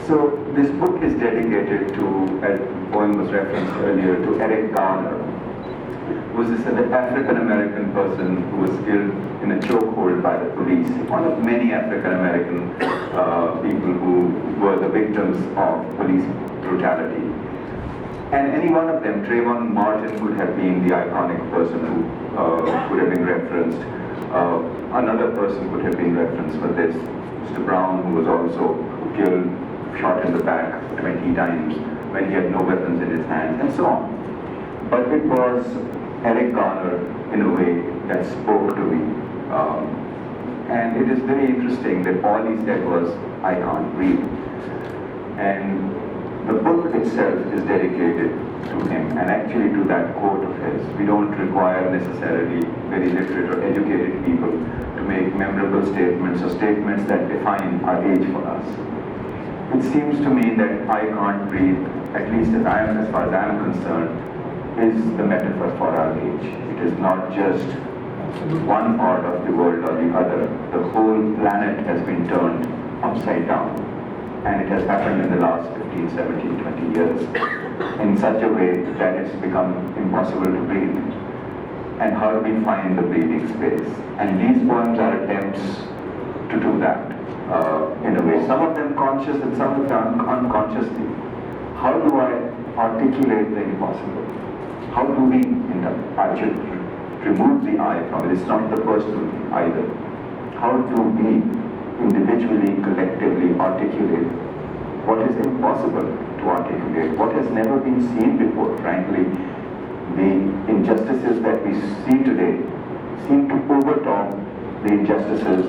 So this book is dedicated to, as the poem was referenced earlier, to Eric Garner, who was this African-American person who was killed in a chokehold by the police, one of many African-American people who were the victims of police brutality. And any one of them, Trayvon Martin could have been the iconic person who could have been referenced. Another person could have been referenced for this, Mr. Brown, who was also killed, shot in the back 20 times when he had no weapons in his hands, and so on. But it was Eric Garner, in a way, that spoke to me. And it is very interesting that all he said was, "I can't breathe." And the book itself is dedicated to him, and actually to that quote of his. We don't require necessarily very literate or educated people to make memorable statements or statements that define our age for us. It seems to me that "I can't breathe," at least as far as I am concerned, is the metaphor for our age. It is not just one part of the world or the other. The whole planet has been turned upside down. And it has happened in the last 15, 17, 20 years in such a way that it's become impossible to breathe. And how do we find the breathing space? And these poems are attempts to do that in a way. Some of them conscious and some of them unconsciously. How do I articulate the impossible? How do we, I should remove the I from it. It's not the personal either. How do we individually, collectively articulate what is impossible to articulate, what has never been seen before? Frankly, the injustices that we see today seem to overtop the injustices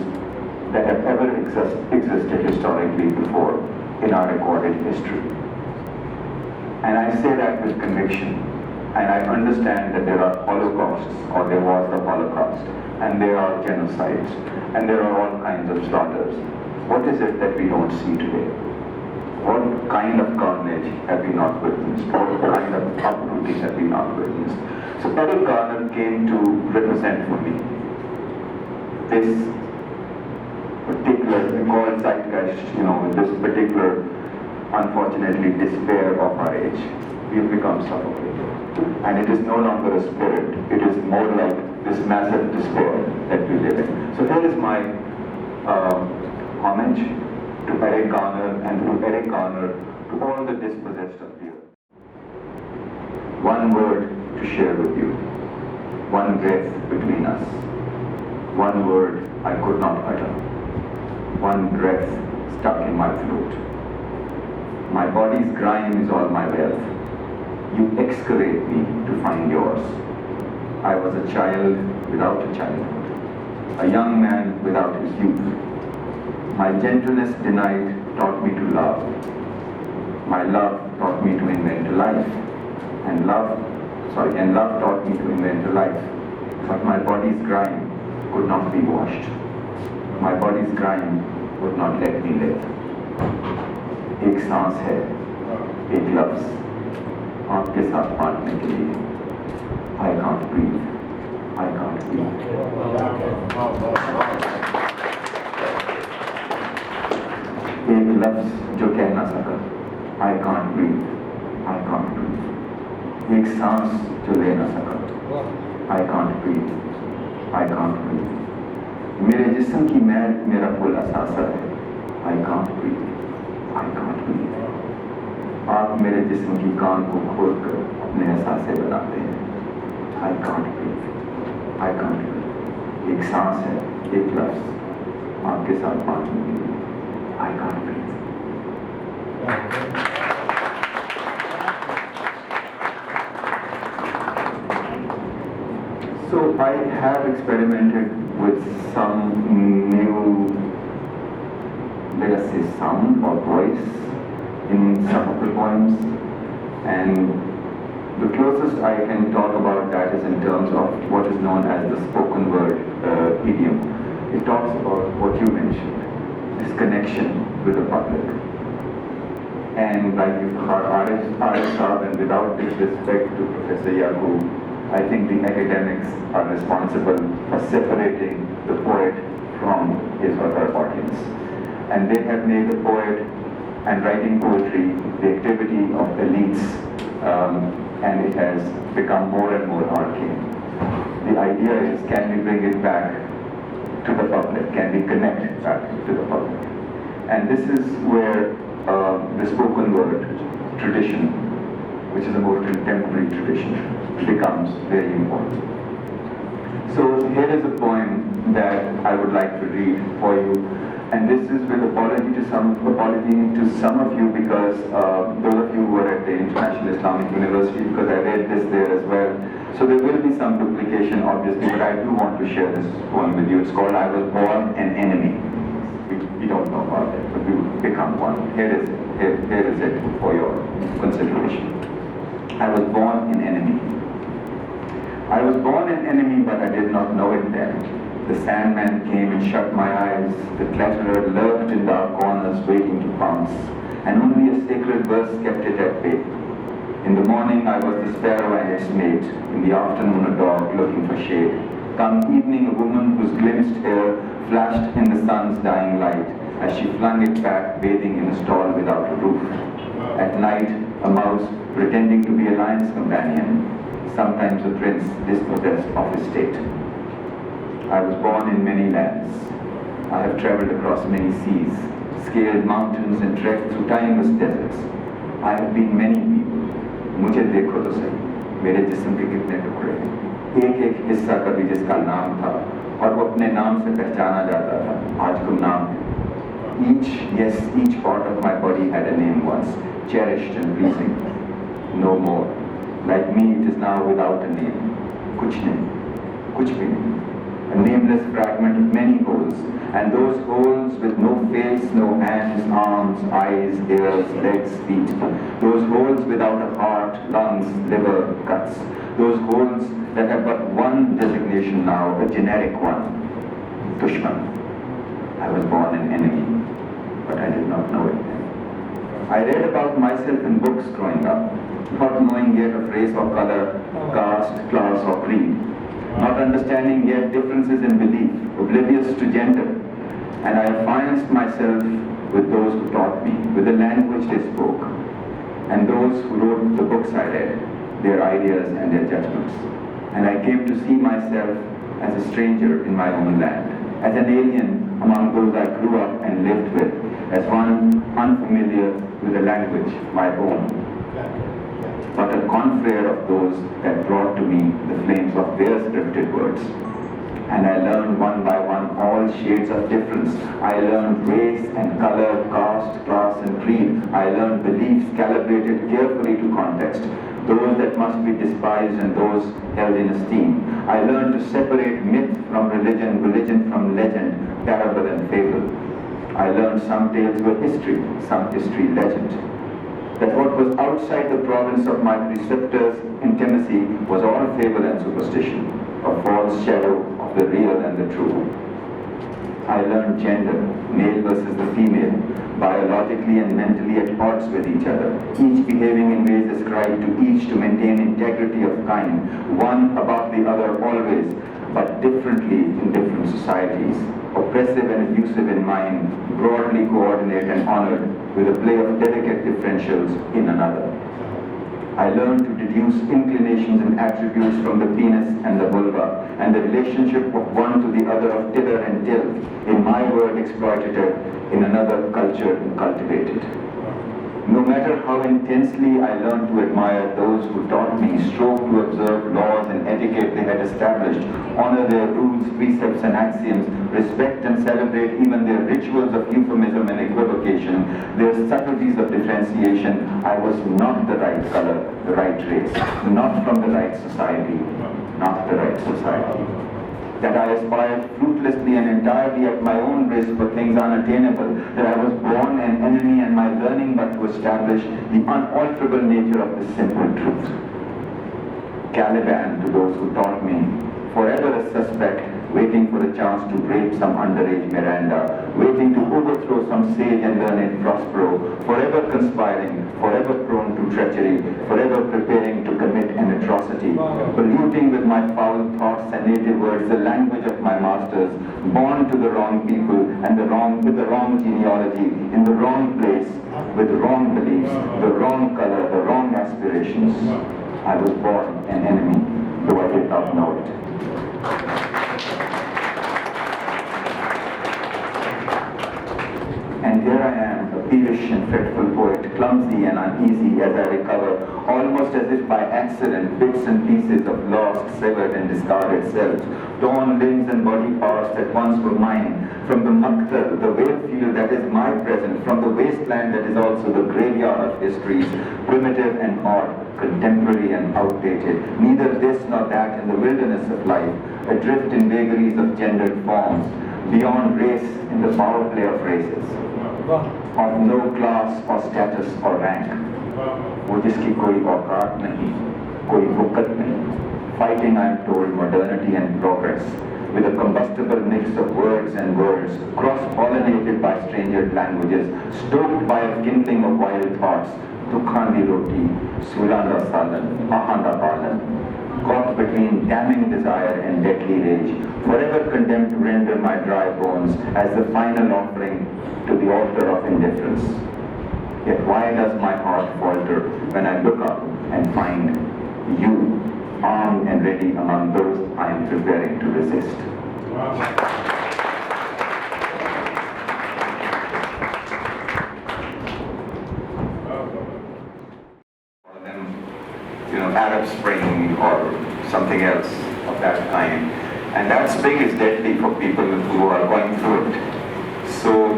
that have ever existed historically before in our recorded history. And I say that with conviction. And I understand that there are holocausts, or there was the Holocaust, and there are genocides, and there are all kinds of slaughters. What is it that we don't see today? What kind of carnage have we not witnessed? What kind of uprooting have we not witnessed? So Eric Garner came to represent for me this particular, we call it zeitgeist, this particular, unfortunately, despair of our age. We've become suffocated. And it is no longer a spirit, it is more like this massive despair that we live in. So here is my homage to Eric Garner, and to Eric Garner, to all the dispossessed of the earth. One word to share with you, one breath between us, one word I could not utter, one breath stuck in my throat. My body's grime is all my wealth. You excavate me to find yours. I was a child without a childhood, a young man without his youth. My gentleness denied taught me to love. My love taught me to invent a life. And love taught me to invent a life. But my body's grime could not be washed. My body's grime would not let me live. एक सांस है, एक लफ्ज़ आपके साथ बांटने के लिए. I can't breathe. I can't breathe. एक लफ्ज़ जो कह ना सका. I can't breathe. I can't breathe. एक सांस जो ले ना सका. I can't breathe. I can't breathe. मेरे जिस्म की मैल मेरा कुल असासा है. I can't breathe. I can't breathe. आप मेरे जिस्म की कान को खोलकर अपने एहसासे बनाते हैं. I can't breathe. I can't breathe. एक सांस है, एक लफ्ज़ आपके साथ बांटने के लिए. I can't breathe. So I have experimented with some new, let us say, sound or voice in some of the poems, and the closest I can talk about that is in terms of what is known as the spoken word idiom. It talks about what you mentioned, this connection with the public. And like Arif Saab, and without disrespect to Professor Yaqub, I think the academics are responsible for separating the poet from his or her audience. And they have made the poet and writing poetry the activity of elites, and it has become more and more arcane. The idea is, can we bring it back to the public? Can we connect back to the public? And this is where the spoken word tradition, which is a more contemporary tradition, becomes very important. So here is a poem that I would like to read for you, and this is with apology to some of you, because those of you who are at the International Islamic University, because I read this there as well. So there will be some duplication, obviously, but I do want to share this poem with you. It's called "I Was Born an Enemy." We don't know about it, but we will become one. Here is it for your consideration. I was born an enemy. I was born an enemy, but I did not know it then. The Sandman came and shut my eyes. The clatterer lurked in dark corners, waiting to pounce, and only a sacred verse kept it at bay. In the morning I was the sparrow and its mate. In the afternoon a dog looking for shade. Come evening a woman whose glimpsed hair flashed in the sun's dying light, as she flung it back, bathing in a stall without a roof. At night a mouse pretending to be a lion's companion, sometimes a prince dispossessed of his state. I was born in many lands. I have traveled across many seas, scaled mountains and trekked through timeless deserts. I have been many people. मुझे देखो तो सही, मेरे जिस्म के कितने टुकड़े हैं। एक एक हिस्सा कभी जिसका नाम था और वो अपने नाम से पहचाना जाता था, आज गुमनाम है। Each part of my body had a name once, cherished and pleasing. No more. Like me, it is now without a name. कुछ नहीं, कुछ भी नहीं. A nameless fragment of many holes, and those holes with no face, no hands, arms, eyes, ears, legs, feet. Those holes without a heart, lungs, liver, guts. Those holes that have but one designation now, a generic one, Dushman. I was born an enemy, but I did not know it then. I read about myself in books growing up, not knowing yet of race or color, caste, class or creed. Not understanding yet differences in belief, oblivious to gender. And I financed myself with those who taught me, with the language they spoke, and those who wrote the books I read, their ideas and their judgments. And I came to see myself as a stranger in my own land, as an alien among those I grew up and lived with, as one unfamiliar with a language, my own, but a confrere of those that brought to me the flames of their scripted words. And I learned one by one all shades of difference. I learned race and color, caste, class and creed. I learned beliefs calibrated carefully to context, those that must be despised and those held in esteem. I learned to separate myth from religion, religion from legend, parable and fable. I learned some tales were history, some history legend. That what was outside the province of my preceptor's intimacy was all fable and superstition, a false shadow of the real and the true. I learned gender, male versus the female, biologically and mentally at odds with each other, each behaving in ways ascribed to each to maintain integrity of kind, one above the other always, but differently in different societies, oppressive and abusive in mind, broadly coordinate and honored, with a play of delicate differentials in another. I learned to deduce inclinations and attributes from the penis and the vulva, and the relationship of one to the other of tither and tilth, in my word exploitative, in another cultured and cultivated. No matter how intensely I learned to admire those who taught me, strove to observe laws and etiquette they had established, honor their rules, precepts and axioms, respect and celebrate even their rituals of euphemism and equivocation, their subtleties of differentiation, I was not the right color, the right race, not from the right society, not the right society. That I aspired fruitlessly and entirely at my own risk for things unattainable, that I was born an enemy and my learning but to establish the unalterable nature of this simple truth. Caliban, to those who taught me, forever a suspect, waiting for a chance to rape some underage Miranda, waiting to overthrow some sage and learned Prospero, forever conspiring, forever prone to treachery, forever preparing to commit an atrocity, polluting with my foul thoughts and native words the language of my masters, born to the wrong people and with the wrong genealogy, in the wrong place, with the wrong beliefs, the wrong color, the wrong aspirations. I was born an enemy, though I did not know it. And here I am, a peevish and fretful poet, clumsy and uneasy as I recover, almost as if by accident, bits and pieces of lost, severed and discarded selves, torn limbs and body parts that once were mine, from the maktar, the whale field that is my present, from the wasteland that is also the graveyard of histories, primitive and odd, contemporary and outdated, neither this nor that in the wilderness of life, adrift in vagaries of gendered forms, beyond race in the power play of races, of no class or status or rank, वो जिसकी कोई औकात नहीं, कोई वक़्त नहीं, fighting I am told modernity and progress, with a combustible mix of words and words, cross-pollinated by stranger languages, stoked by a kindling of wild thoughts, Dukhandi roti, Sulanda salan, Ahanda palan, caught between damning desire and deadly rage, forever condemned to render my dry bones as the final offering to the altar of indifference. Yet why does my heart falter when I look up and find you, armed and ready among those I am preparing to resist? Arab Spring or something else of that kind. And that spring is deadly for people who are going through it. So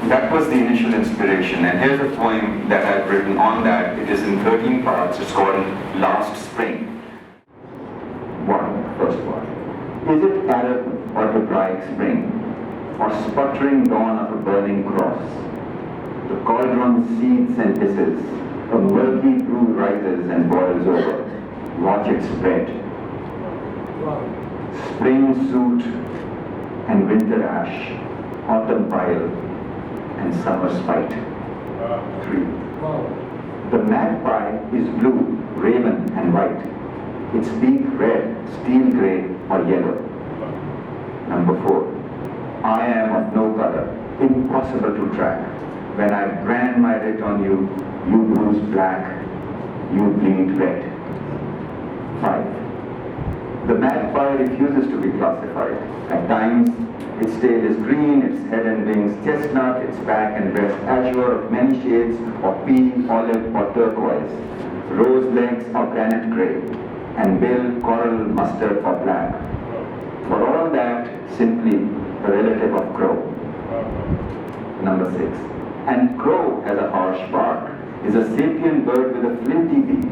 that was the initial inspiration. And here's a poem that I've written on that. It is in 13 parts. It's called Last Spring. First one. Is it Arab or Hebraic spring, or sputtering dawn of a burning cross? The cauldron seethes and hisses, a murky brew rises and boils over. Watch it spread. Spring soot and winter ash, autumn pile and summer spite. 3. The magpie is blue, raven and white. Its beak red, steel grey or yellow. 4. I am of no color, impossible to track. When I brand my writ on you, you bruise black, you bleed red. 5. The magpie refuses to be classified. At times, its tail is green, its head and wings chestnut, its back and breast azure of many shades of pea, olive or turquoise, rose legs of granite grey, and bill, coral, mustard or black. For all that, simply a relative of crow. 6. And crow has a harsh bark, is a sapient bird with a flinty beak.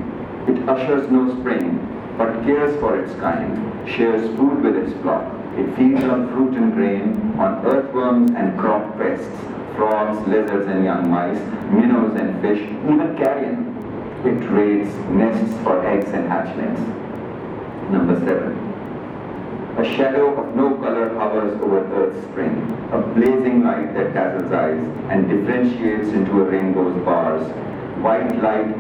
It ushers no spring, but cares for its kind, shares food with its flock. It feeds on fruit and grain, on earthworms and crop pests, frogs, lizards and young mice, minnows and fish, even carrion. It raids nests for eggs and hatchlings. 7. A shadow of no color hovers over Earth's spring, a blazing light that dazzles eyes and differentiates into a rainbow's bars. White light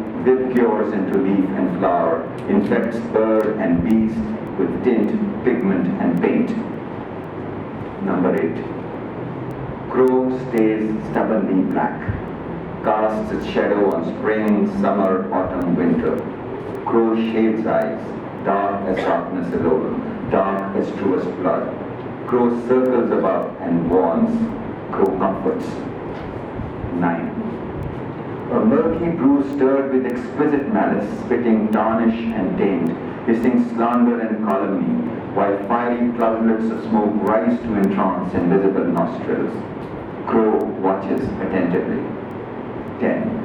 cures into leaf and flower, infects bird and beast with tint, pigment and paint. 8. Crow stays stubbornly black, casts its shadow on spring, summer, autumn, winter. Crow shades eyes, dark as darkness alone, dark as truest blood. Crow circles above and warns, crow comforts. 9. A murky brew stirred with exquisite malice, spitting tarnish and taint, hissing slander and calumny, while fiery cloudlets of smoke rise to entrance invisible nostrils. Crow watches attentively. 10.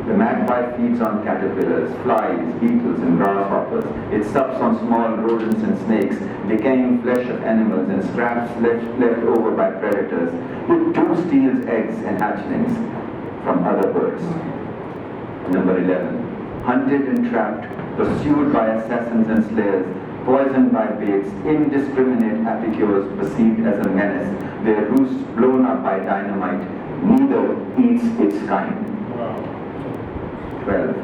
The magpie feeds on caterpillars, flies, beetles and grasshoppers. It sups on small rodents and snakes, decaying flesh of animals and scraps left over by predators. It too steals eggs and hatchlings from other birds. 11. Hunted and trapped, pursued by assassins and slayers, poisoned by baits, indiscriminate epicures perceived as a menace, their roosts blown up by dynamite, neither eats its kind. 12.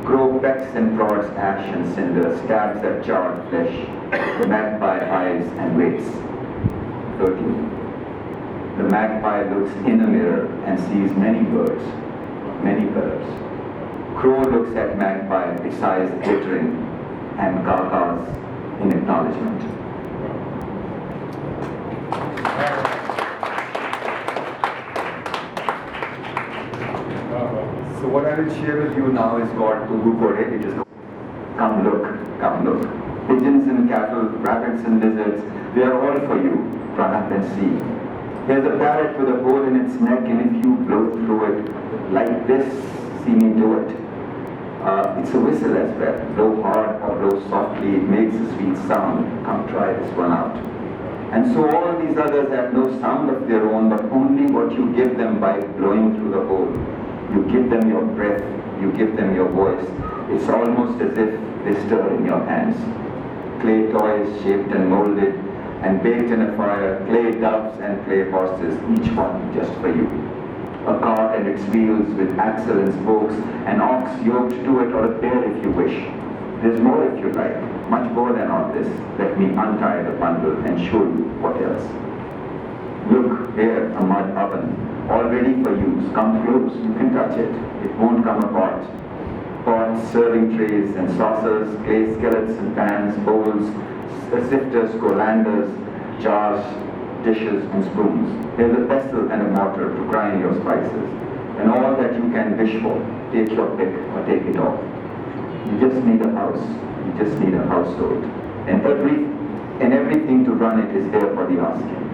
Crow pecks and prods ash and cinder, stabs at charred flesh, the magpie eyes and waits. 13. The magpie looks in a mirror and sees many birds, many colors. Crow looks at magpie, its eyes glittering, and caws in acknowledgement. So what I will share with you now is called Ugu Kore. It is come look, come look. Pigeons and cattle, rabbits and lizards, they are all for you. Run up and see. There's a parrot with a hole in its neck, and if you blow through it like this, see me do it. It's a whistle as well. Blow hard or blow softly, it makes a sweet sound. Come try this one out. And so all these others have no sound of their own, but only what you give them by blowing through the hole. You give them your breath, you give them your voice. It's almost as if they stir in your hands. Clay toys shaped and molded and baked in a fire, clay doves and clay horses, each one just for you. A cart and its wheels with axle and spokes, an ox yoked to it, or a bear if you wish. There's more if you like, much more than all this. Let me untie the bundle and show you what else. Look, here, a mud oven, all ready for use. Come close, you can touch it. It won't come apart. Pots, serving trays and saucers, clay skillets and pans, bowls, sifters, colanders, jars, dishes and spoons. There's a pestle and a mortar to grind your spices. And all that you can wish for, take your pick or take it off. You just need a house. You just need a household. And everything to run it is there for the asking.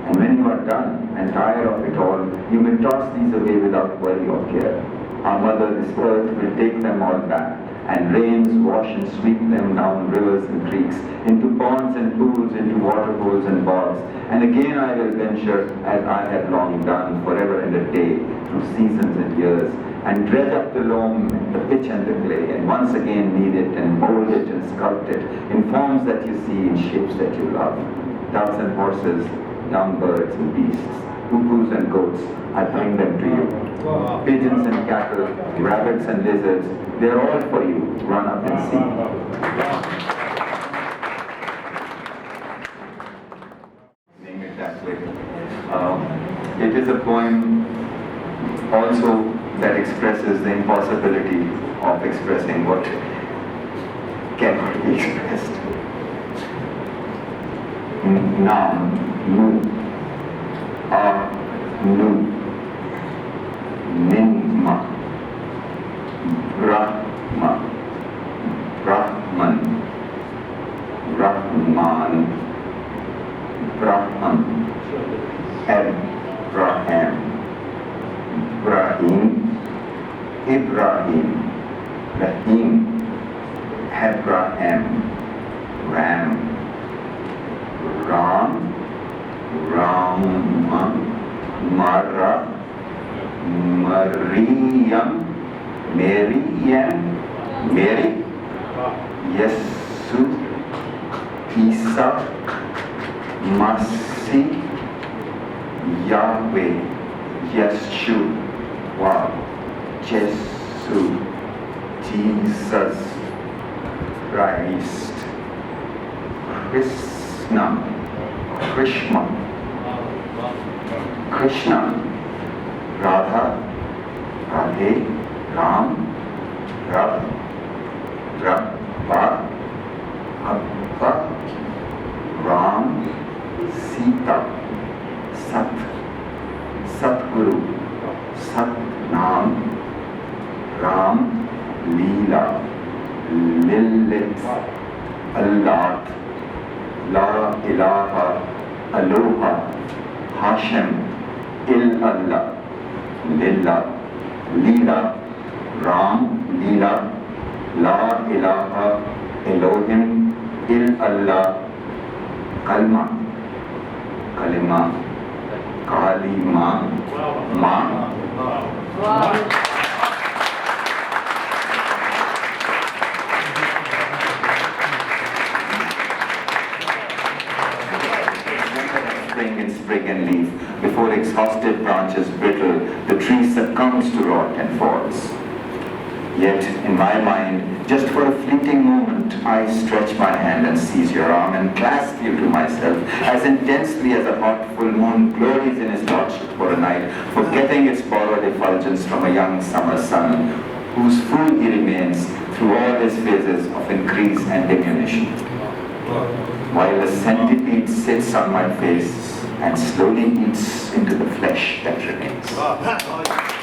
And when you are done and tired of it all, you may toss these away without worry or care. Our mother, this earth, will take them all back, and rains wash and sweep them down rivers and creeks, into ponds and pools, into water holes and bogs. And again I will venture, as I have long done, forever and a day, through seasons and years, and dredge up the loam, the pitch and the clay, and once again knead it and mold it and sculpt it in forms that you see, in shapes that you love. Doves and horses, young birds and beasts, cuckoos and goats, I bring them to you. Pigeons and cattle, rabbits and lizards, they're all for you. Run up and see. Name it that way. It is a poem also that expresses the impossibility of expressing what cannot be expressed. Nam, nu, nu, Ninma, Brahma, Brahman, Brahman, Brahman, Abraham, Ibrahim, Ibrahim, Rahim, Abraham, Ram, Ram, Rama, Mara, Mariam, Mary, Yesu, Isa, Masih, Yahweh, Yeshua, Jesus, Jesus Christ, Krishna, Radha, Radhe, Ram, Rab, Rabba, Abba, Ram, Sita, Sat, Satguru, Satnam, Ram, Leela, Lilith, Allah, La ilaha, Aloha, Hashem, Il-Allah, Lillah, Leela, Ram, Leela, La ilaha, Elohim, Il-Allah, Kalma, Kalima, Kalima, Ma. spring in sprig and leaf. Before exhausted branches brittle, the tree succumbs to rot and falls. Yet, in my mind, just for a fleeting moment, I stretch my hand and seize your arm and clasp you to myself as intensely as a hot full moon glories in its lordship for a night, forgetting its borrowed effulgence from a young summer sun, whose fool he remains through all his phases of increase and diminution. While a centipede sits on my face and slowly eats into the flesh that remains.